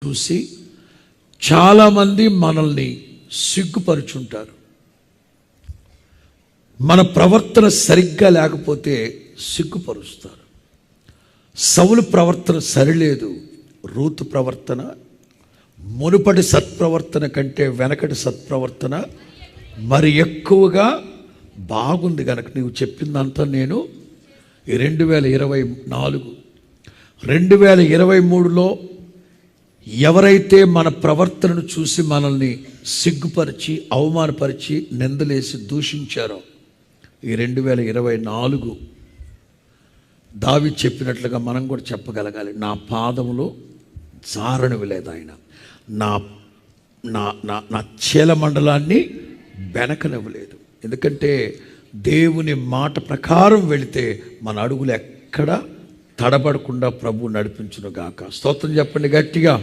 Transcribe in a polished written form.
చూసి చాలామంది మనల్ని సిగ్గుపరుచుంటారు. మన ప్రవర్తన సరిగ్గా లేకపోతే సిగ్గుపరుస్తారు. సౌలు ప్రవర్తన సరిలేదు. రూతు ప్రవర్తన మునుపటి సత్ప్రవర్తన కంటే వెనకటి సత్ప్రవర్తన మరి ఎక్కువగా బాగుంది. కనుక నీవు చెప్పిందంతా నేను 2024 2023లో ఎవరైతే మన ప్రవర్తనను చూసి మనల్ని సిగ్గుపరిచి అవమానపరిచి నిందలేసి దూషించారో, ఈ 2024 దావీదు చెప్పినట్లుగా మనం కూడా చెప్పగలగాలి. నా పాదములో జారనివి లేదు ఆయన, నా నా నా నా చీలమండలాన్ని బెనకనివ్వలేదు. ఎందుకంటే దేవుని మాట ప్రకారం వెళితే మన అడుగులు ఎక్కడ తడబడకుండా ప్రభు నడిపించును గాక. స్తోత్రం చెప్పండి గట్టిగా.